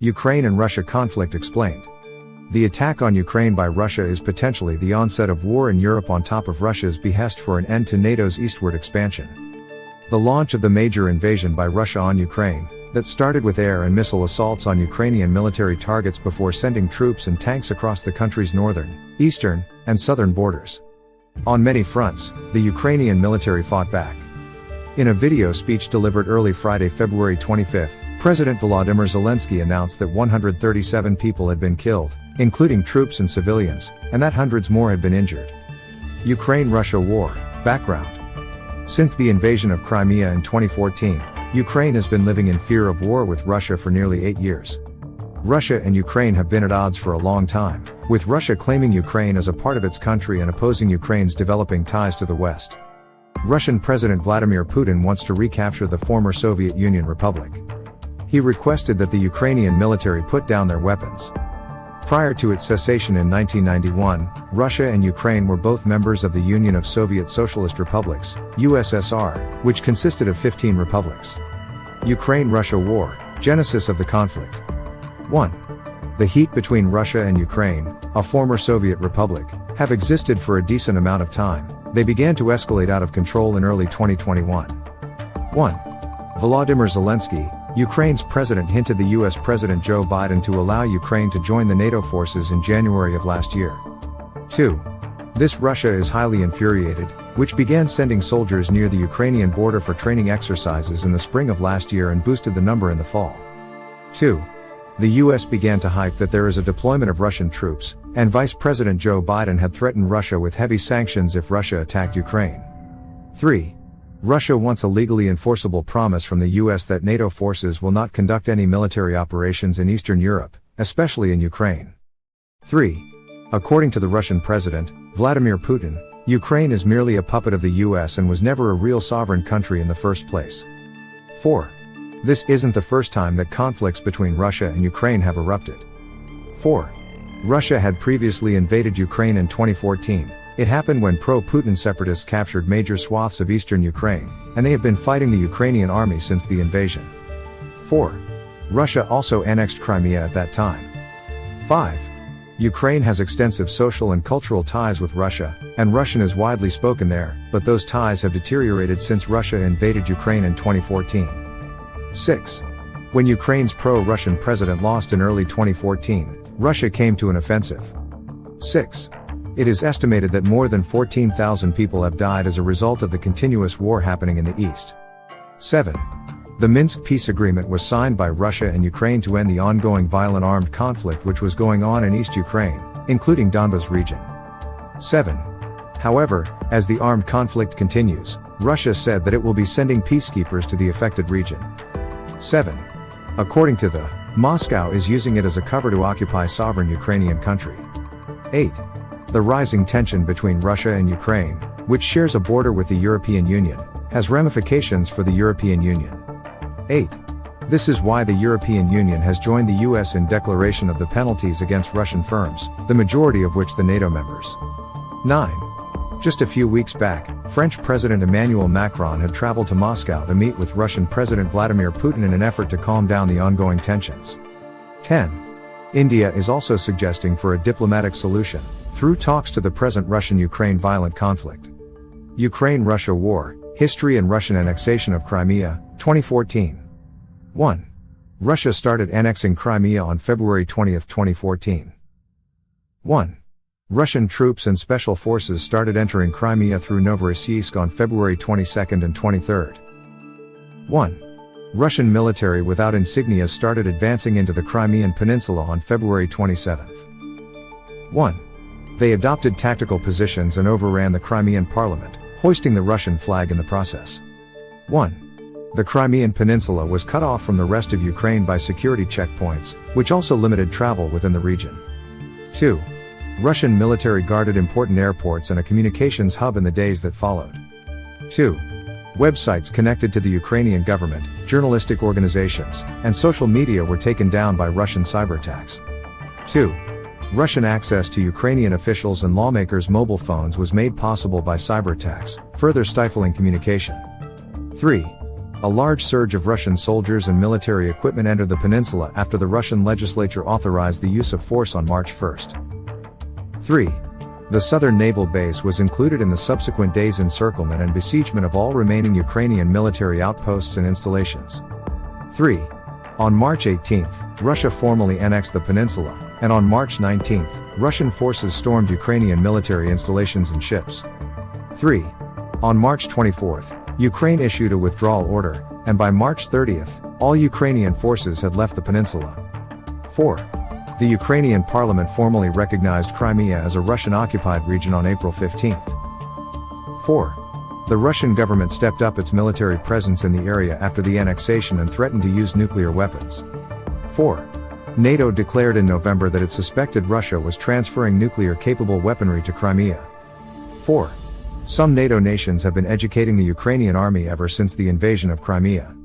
Ukraine and Russia conflict explained. The attack on Ukraine by Russia is potentially the onset of war in Europe on top of Russia's behest for an end to NATO's eastward expansion. The launch of the major invasion by Russia on Ukraine, that started with air and missile assaults on Ukrainian military targets before sending troops and tanks across the country's northern, eastern, and southern borders. On many fronts, the Ukrainian military fought back. In a video speech delivered early Friday, February 25, President Volodymyr Zelensky announced that 137 people had been killed, including troops and civilians, and that hundreds more had been injured. Ukraine-Russia war, background. Since the invasion of Crimea in 2014, Ukraine has been living in fear of war with Russia for nearly 8 years. Russia and Ukraine have been at odds for a long time, with Russia claiming Ukraine as a part of its country and opposing Ukraine's developing ties to the West. Russian President Vladimir Putin wants to recapture the former Soviet Union republic. He requested that the Ukrainian military put down their weapons. Prior to its cessation in 1991, Russia and Ukraine were both members of the Union of Soviet Socialist Republics, USSR, which consisted of 15 republics. Ukraine-Russia War, genesis of the conflict. 1. The heat between Russia and Ukraine, a former Soviet republic, have existed for a decent amount of time. They began to escalate out of control in early 2021. 1. Volodymyr Zelensky, Ukraine's president, hinted the US President Joe Biden to allow Ukraine to join the NATO forces in January of last year. 2. This Russia is highly infuriated, which began sending soldiers near the Ukrainian border for training exercises in the spring of last year and boosted the number in the fall. 2. The US began to hype that there is a deployment of Russian troops, and Vice President Joe Biden had threatened Russia with heavy sanctions if Russia attacked Ukraine. 3. Russia wants a legally enforceable promise from the US that NATO forces will not conduct any military operations in Eastern Europe, especially in Ukraine. 3. According to the Russian President, Vladimir Putin, Ukraine is merely a puppet of the US and was never a real sovereign country in the first place. 4. This isn't the first time that conflicts between Russia and Ukraine have erupted. 4. Russia had previously invaded Ukraine in 2014. It happened when pro-Putin separatists captured major swaths of eastern Ukraine, and they have been fighting the Ukrainian army since the invasion. 4. Russia also annexed Crimea at that time. 5. Ukraine has extensive social and cultural ties with Russia, and Russian is widely spoken there, but those ties have deteriorated since Russia invaded Ukraine in 2014. 6. When Ukraine's pro-Russian president lost in early 2014, Russia came to an offensive. 6. It is estimated that more than 14,000 people have died as a result of the continuous war happening in the east. 7. The Minsk peace agreement was signed by Russia and Ukraine to end the ongoing violent armed conflict which was going on in East Ukraine, including Donbas region. 7. However, as the armed conflict continues, Russia said that it will be sending peacekeepers to the affected region. 7. According to the, Moscow is using it as a cover to occupy sovereign Ukrainian country. 8. The rising tension between Russia and Ukraine, which shares a border with the European Union, has ramifications for the European Union. 8. This is why the European Union has joined the US in declaration of the penalties against Russian firms, the majority of which the NATO members. 9. Just a few weeks back, French President Emmanuel Macron had traveled to Moscow to meet with Russian President Vladimir Putin in an effort to calm down the ongoing tensions. 10. India is also suggesting for a diplomatic solution, through talks to the present Russian-Ukraine violent conflict. Ukraine-Russia war, history and Russian annexation of Crimea, 2014. 1. Russia started annexing Crimea on February 20, 2014. 1. Russian troops and special forces started entering Crimea through Novorossiysk on February 22 and 23. 1. Russian military without insignia started advancing into the Crimean Peninsula on February 27. 1. They adopted tactical positions and overran the Crimean parliament, hoisting the Russian flag in the process. 1. The Crimean Peninsula was cut off from the rest of Ukraine by security checkpoints, which also limited travel within the region. 2. Russian military guarded important airports and a communications hub in the days that followed. 2. Websites connected to the Ukrainian government, journalistic organizations, and social media were taken down by Russian cyber attacks. 2. Russian access to Ukrainian officials and lawmakers' mobile phones was made possible by cyber attacks, further stifling communication. 3. A large surge of Russian soldiers and military equipment entered the peninsula after the Russian legislature authorized the use of force on March 1. 3. The southern naval base was included in the subsequent days' encirclement and besiegement of all remaining Ukrainian military outposts and installations. 3. On March 18, Russia formally annexed the peninsula, and on March 19, Russian forces stormed Ukrainian military installations and ships. 3. On March 24, Ukraine issued a withdrawal order, and by March 30, all Ukrainian forces had left the peninsula. 4. The Ukrainian parliament formally recognized Crimea as a Russian-occupied region on April 15. 4. The Russian government stepped up its military presence in the area after the annexation and threatened to use nuclear weapons. 4. NATO declared in November that it suspected Russia was transferring nuclear-capable weaponry to Crimea. 4. Some NATO nations have been educating the Ukrainian army ever since the invasion of Crimea.